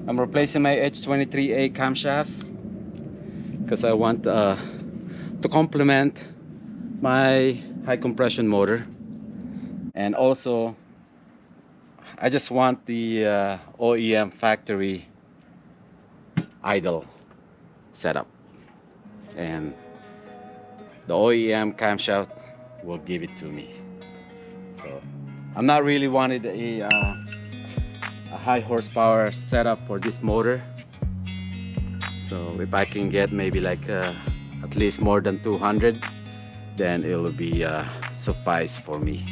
I'm replacing my H23A camshafts because I want to complement my high compression motor, and also I just want the OEM factory idle setup, and the OEM camshaft will give it to me. So I'm not really wanted a high horsepower setup for this motor. So if I can get maybe like at least more than 200, then it will be suffice for me.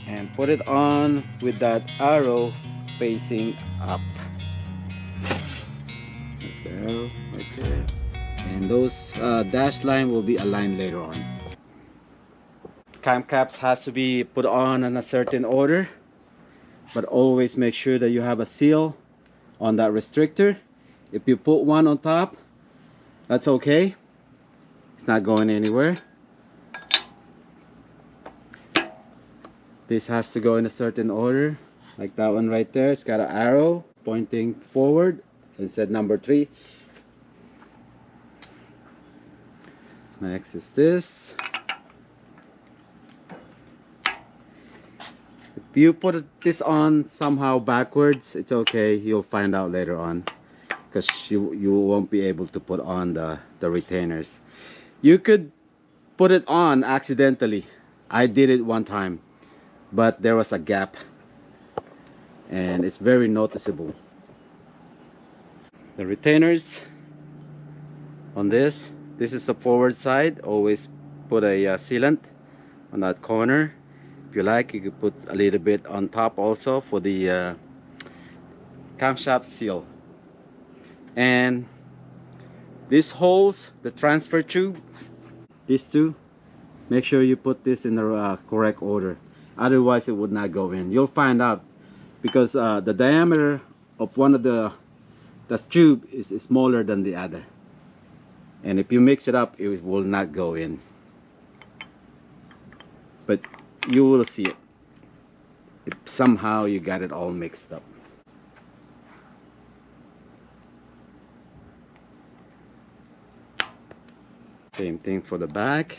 And put it on with that arrow facing up. That's the arrow right there. And those dash line will be aligned later on. Cam caps has to be put on in a certain order, but always make sure that you have a seal on that restrictor. If you put one on top, that's okay, it's not going anywhere. This has to go in a certain order, like that one right there. It's got an arrow pointing forward. It said number 3. Next is this. If you put this on somehow backwards, it's okay. You'll find out later on, because you won't be able to put on the retainers. You could put it on accidentally. I did it one time, but there was a gap and it's very noticeable. The retainers on this is the forward side. Always put a sealant on that corner. If you like, you could put a little bit on top also for the camshaft seal. And these holes, the transfer tube, these two, make sure you put this in the correct order, otherwise it would not go in. You'll find out because the diameter of one of the tube is smaller than the other, and if you mix it up, it will not go in. But you will see it if somehow you got it all mixed up. Same thing for the back.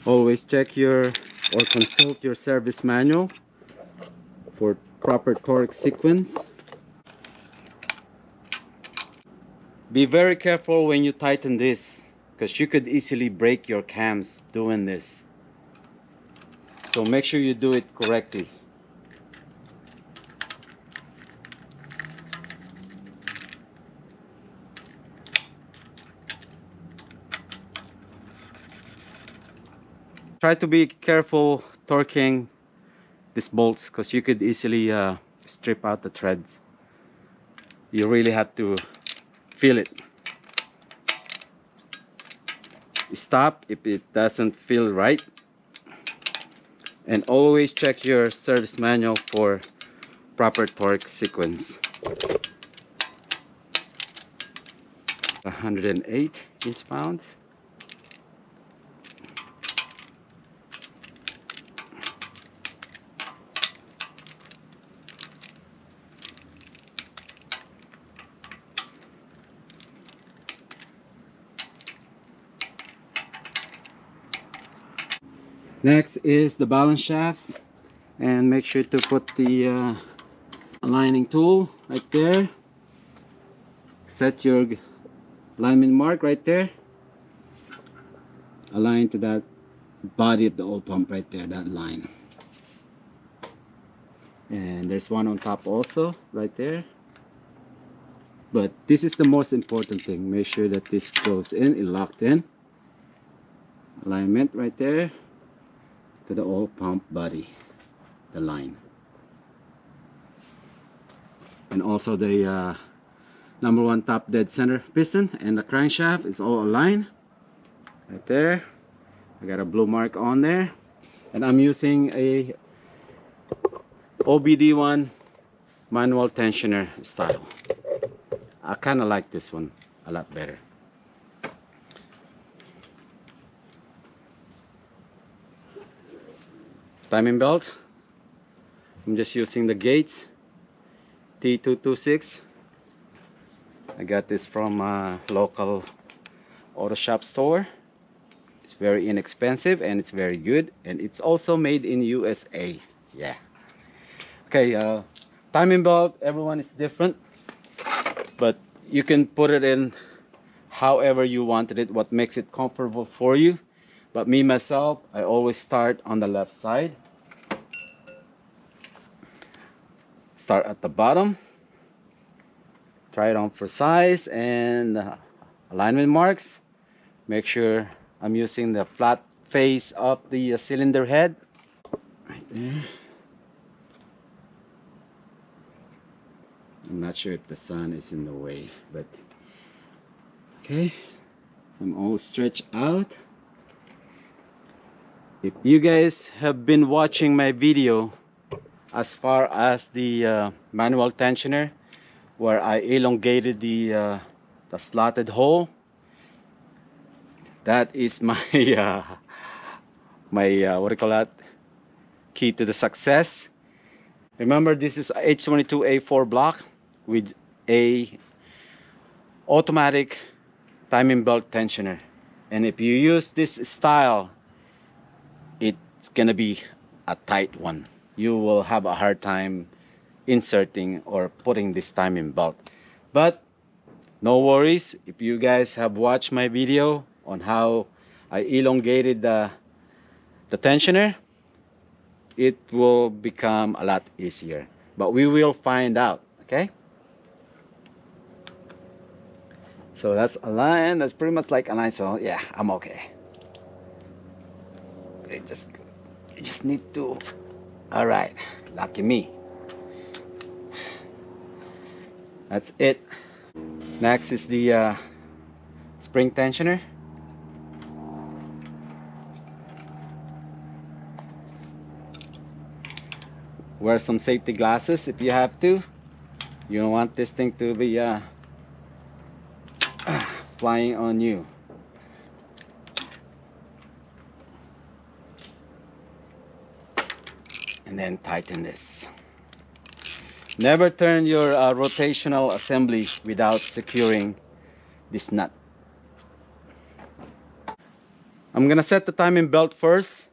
Always check your or consult your service manual for proper torque sequence. Be very careful when you tighten this, because you could easily break your cams doing this. So make sure you do it correctly. Try to be careful torquing these bolts, because you could easily strip out the threads. You really have to feel it. Stop if it doesn't feel right, and always check your service manual for proper torque sequence. 108 inch-pounds. Next is the balance shafts, and make sure to put the aligning tool right there. Set your alignment mark right there. Align to that body of the oil pump right there, that line. and there's one on top also right there. But this is the most important thing. Make sure that this goes in, it locked in. Alignment right there to the oil pump body, the line. And also the number one top dead center piston and the crankshaft is all aligned right there. I got a blue mark on there, and I'm using a OBD1 manual tensioner style. I kind of like this one a lot better. Timing belt, I'm just using the Gates T226. I got this from a local auto shop store. It's very inexpensive and it's very good, and it's also made in USA. Yeah. Okay, timing belt, everyone is different, but you can put it in however you wanted it, what makes it comfortable for you. But me myself, I always start on the left side. Start at the bottom. Try it on for size and alignment marks. Make sure I'm using the flat face of the cylinder head. Right there. I'm not sure if the sun is in the way, but okay. So I'm all stretched out. If you guys have been watching my video as far as the manual tensioner, where I elongated the slotted hole, that is my what do you call that, key to the success. Remember, this is a H22A4 block with a automatic timing belt tensioner, and if you use this style, it's gonna be a tight one. You will have a hard time inserting or putting this timing belt. But no worries, if you guys have watched my video on how I elongated the tensioner, it will become a lot easier. But we will find out, okay? So that's a line, that's pretty much like a line, so yeah, I'm okay. You just need to, all right, lucky me. That's it. Next is the spring tensioner. Wear some safety glasses if you have to. You don't want this thing to be flying on you. And then tighten this. Never turn your rotational assembly without securing this nut. I'm gonna set the timing belt first,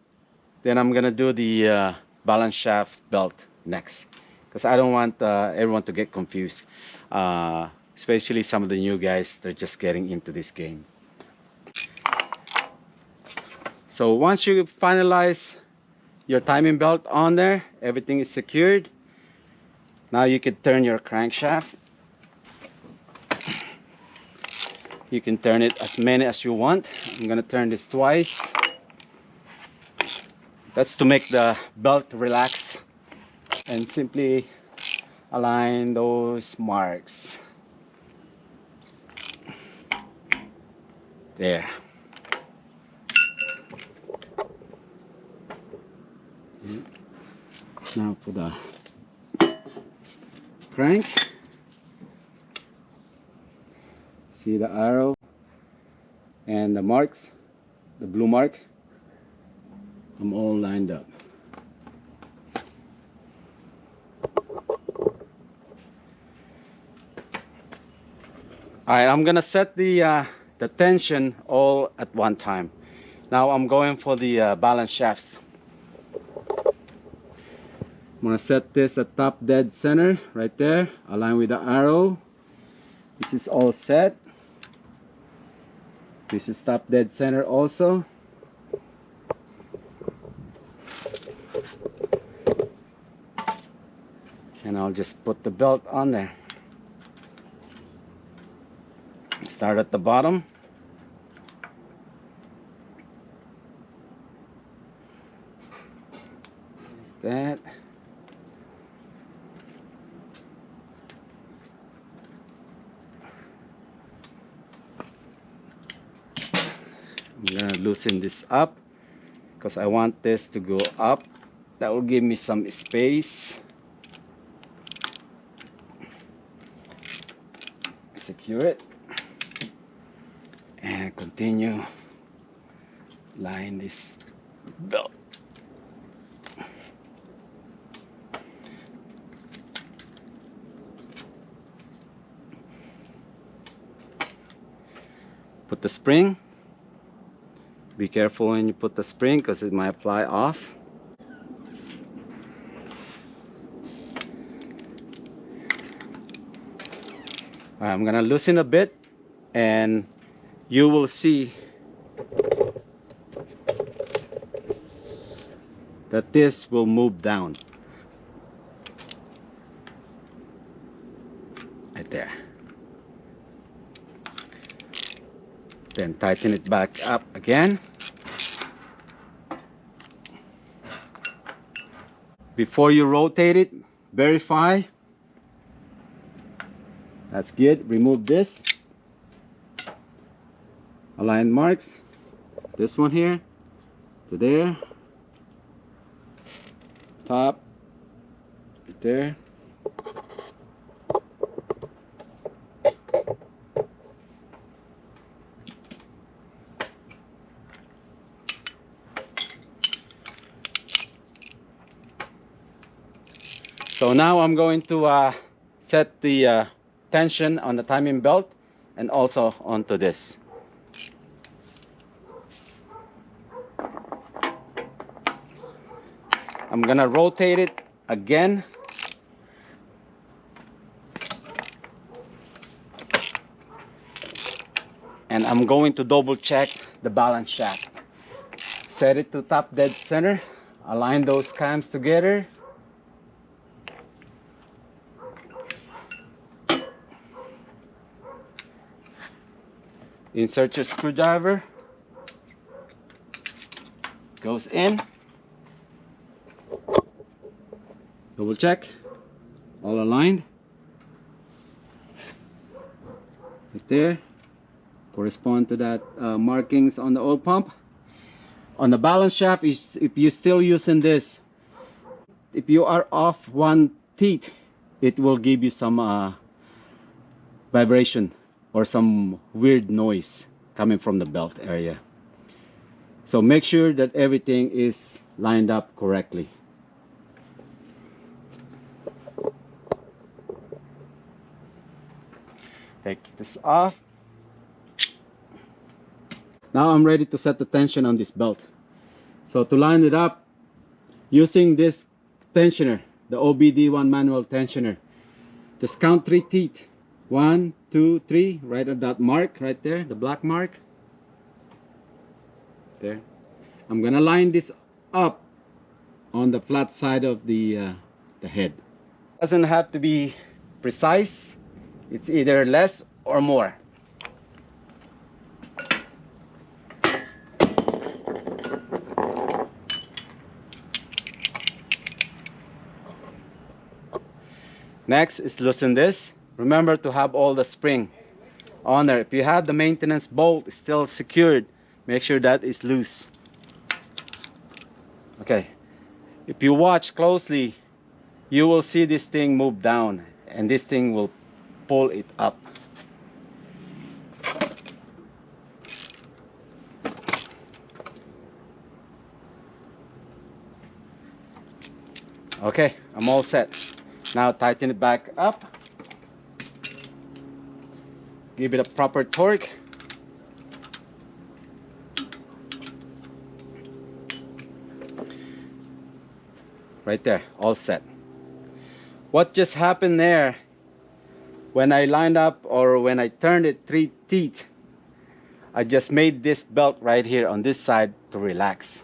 then I'm gonna do the balance shaft belt next, because I don't want everyone to get confused, especially some of the new guys. They're just getting into this game. So once you finalize your timing belt on there, everything is secured. Now you can turn your crankshaft. You can turn it as many as you want. I'm gonna turn this twice. That's to make the belt relax, and simply align those marks. There. Now for the crank, see the arrow and the marks, the blue mark, I'm all lined up. Alright, I'm gonna set the tension all at one time. Now I'm going for the balance shafts. I'm gonna set this at top dead center right there, align with the arrow. This is all set. This is top dead center also. and I'll just put the belt on there. Start at the bottom. Like that. I'm gonna loosen this up because I want this to go up. That will give me some space. Secure it and continue line this belt. Put the spring. Be careful when you put the spring because it might fly off. I'm gonna loosen a bit and you will see that this will move down right there. Then tighten it back up again. Before you rotate it, verify. That's good. Remove this. Align marks. This one here to there. Top. Right there. So now I'm going to set the tension on the timing belt and also onto this. I'm gonna rotate it again. And I'm going to double check the balance shaft. Set it to top dead center. Align those cams together. Insert your screwdriver. Goes in. Double check. All aligned. Right there. Correspond to that markings on the oil pump. On the balance shaft, if you're still using this, if you are off one teeth, it will give you some vibration or some weird noise coming from the belt area. So make sure that everything is lined up correctly. Take this off. Now I'm ready to set the tension on this belt. So to line it up, using this tensioner, the OBD1 manual tensioner, just count 3 teeth. 1, 2, 3, right at that mark right there, the black mark. There. I'm gonna line this up on the flat side of the head. Doesn't have to be precise. It's either less or more. Next is loosen this. Remember to have all the spring on there. If you have the maintenance bolt still secured, make sure that is loose. Okay, if you watch closely, you will see this thing move down and this thing will pull it up. Okay, I'm all set. Now tighten it back up. Give it a proper torque. Right there, all set. What just happened there, when I lined up or when I turned it 3 teeth, I just made this belt right here on this side to relax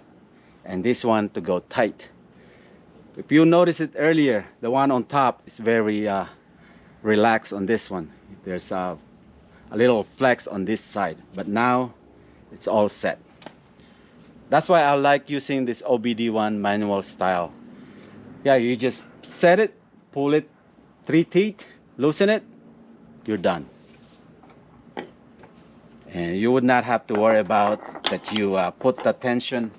and this one to go tight. If you notice it earlier, the one on top is very relaxed on this one. There's a little flex on this side, but now it's all set. That's why I like using this OBD1 manual style. Yeah, you just set it, pull it 3 teeth, loosen it, you're done. And you would not have to worry about that you put the tension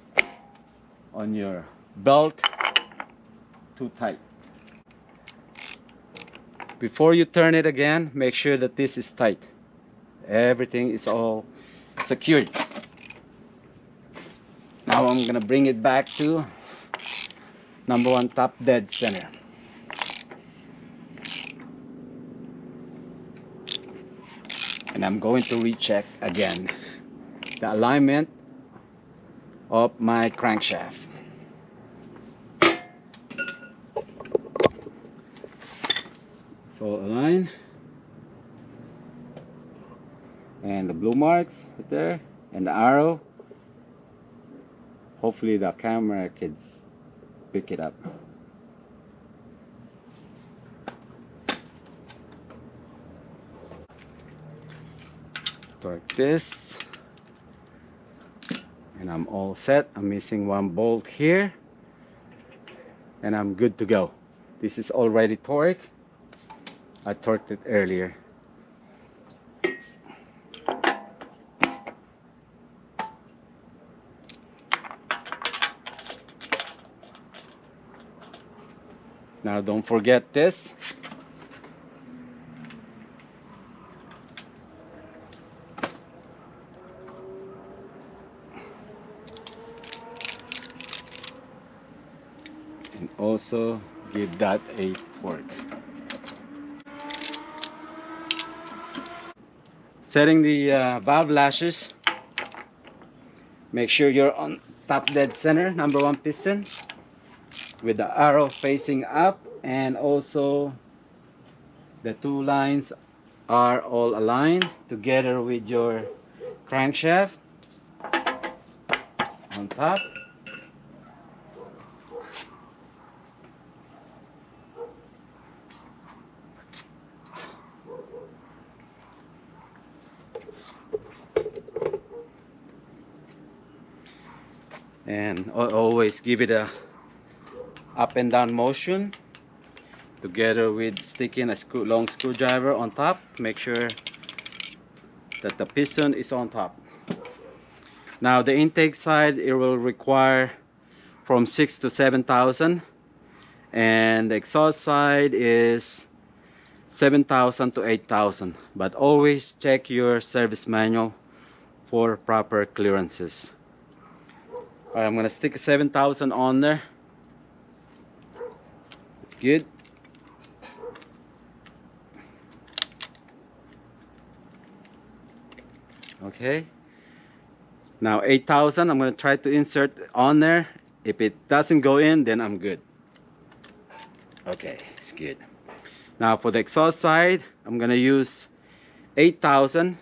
on your belt too tight. Before you turn it again, make sure that this is tight. Everything is all secured. Now I'm gonna bring it back to number 1 top dead center. And I'm going to recheck again the alignment of my crankshaft. So align, and the blue marks right there, and the arrow. Hopefully the camera can pick it up. Torque this, and I'm all set. I'm missing 1 bolt here, and I'm good to go. This is already torqued. I torqued it earlier. Now don't forget this. And also give that a torque. Setting the valve lashes. Make sure you're on top dead center, number 1 piston, with the arrow facing up, and also the 2 lines are all aligned together with your crankshaft on top. And always give it a up and down motion together with sticking a long screwdriver on top. Make sure that the piston is on top. Now the intake side, it will require from 6 to 7,000, and the exhaust side is 7,000 to 8,000, but always check your service manual for proper clearances. Alright, I'm gonna stick a 7,000 on there. It's good. Okay. Now 8,000, I'm gonna try to insert on there. If it doesn't go in, then I'm good. Okay, it's good. Now for the exhaust side, I'm gonna use 8,000,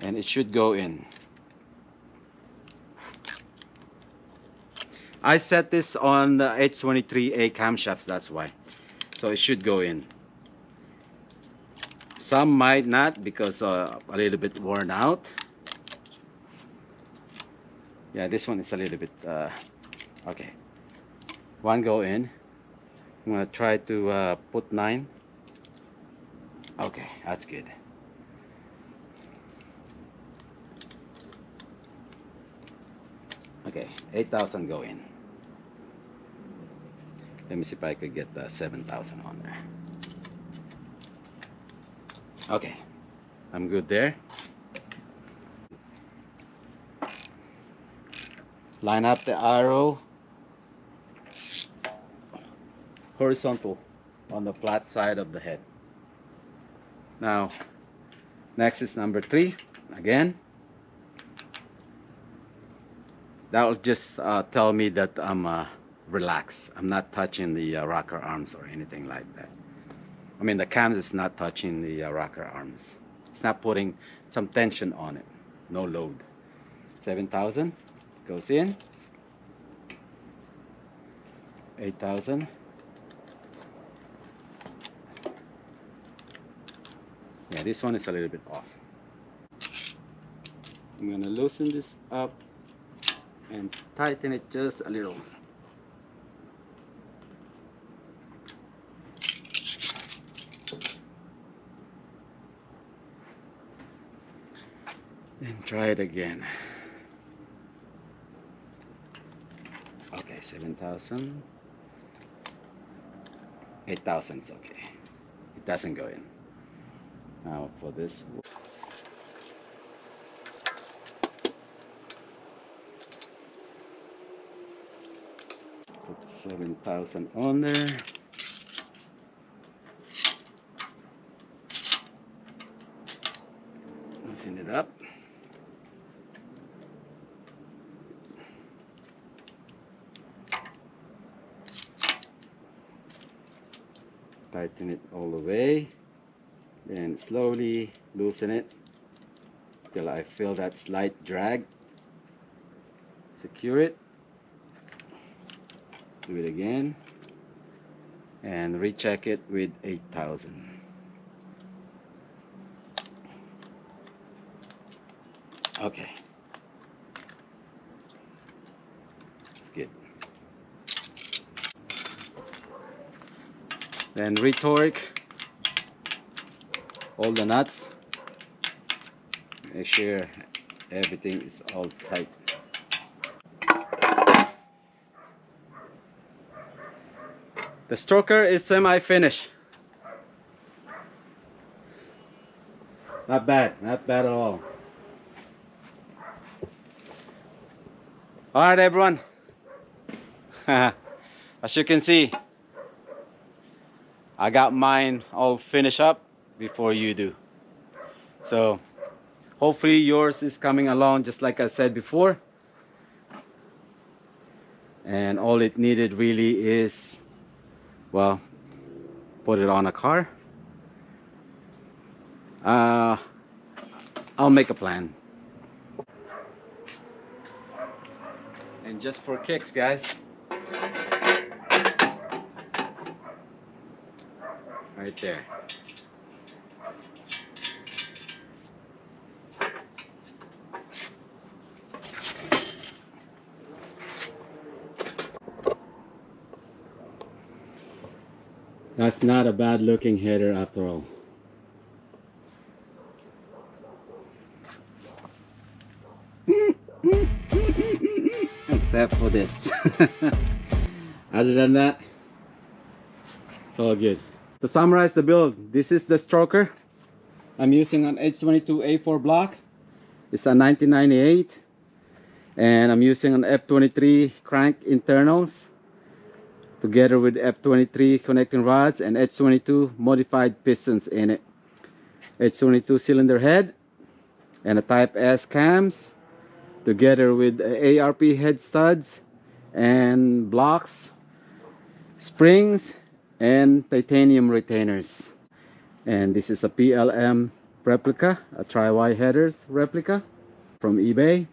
and it should go in. I set this on the H23A camshafts, that's why. So it should go in. Some might not because a little bit worn out. Yeah, this one is a little bit okay. 1 go in. I'm gonna try to put 9. Okay, that's good. Okay, 8,000 go in. Let me see if I could get the 7,000 on there. Okay, I'm good there. Line up the arrow horizontal on the flat side of the head. Now, next is number 3. Again, that will just tell me that I'm relaxed. I'm not touching the rocker arms or anything like that. I mean, the cams is not touching the rocker arms. It's not putting some tension on it. No load. 7,000 goes in. 8,000. Yeah, this one is a little bit off. I'm gonna loosen this up and tighten it just a little. And try it again. Okay, 7,000. 8,000 is okay. It doesn't go in. Now for this. Put 7,000 on there. Loosen it up. Tighten it all the way, then slowly loosen it till I feel that slight drag. Secure it. Do it again and recheck it with 8,000. Okay, it's good. Then retorque all the nuts. Make sure everything is all tight. The stroker is semi-finished. Not bad, not bad at all. Alright everyone. As you can see, I got mine all finished up before you do. So hopefully yours is coming along just like I said before. And all it needed really is, well, put it on a car. I'll make a plan. And just for kicks, guys, right there. That's not a bad looking header after all. Except for this. Other than that, it's all good. To summarize the build, this is the stroker. I'm using an H22 A4 block. It's a 1998. And I'm using an F23 crank internals together with F23 connecting rods and H22 modified pistons in it. H22 cylinder head and a Type S cams together with ARP head studs and blocks, springs, and titanium retainers. And this is a PLM replica, a tri-Y headers replica from eBay.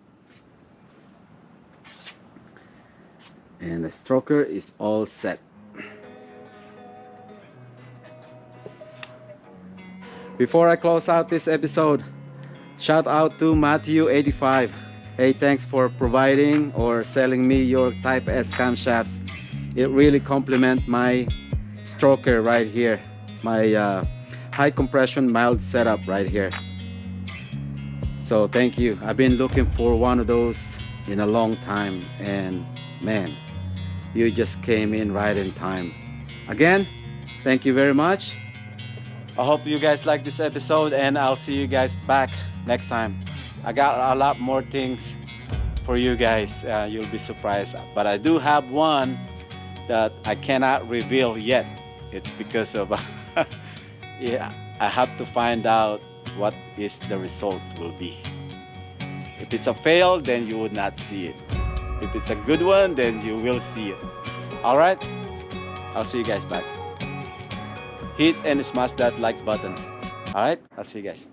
And the stroker is all set. Before I close out this episode, shout out to Matthew85. Hey, thanks for providing or selling me your Type S camshafts. It really complements my stroker right here, my high compression mild setup right here. So thank you. I've been looking for one of those in a long time, and man, you just came in right in time. Again, thank you very much. I hope you guys like this episode, and I'll see you guys back next time. I got a lot more things for you guys. You'll be surprised, but I do have one that I cannot reveal yet. It's because of yeah, I have to find out what is the results will be. If it's a fail, then you would not see it. If it's a good one, then you will see it. All right, I'll see you guys back. Hit and smash that like button. All right, I'll see you guys.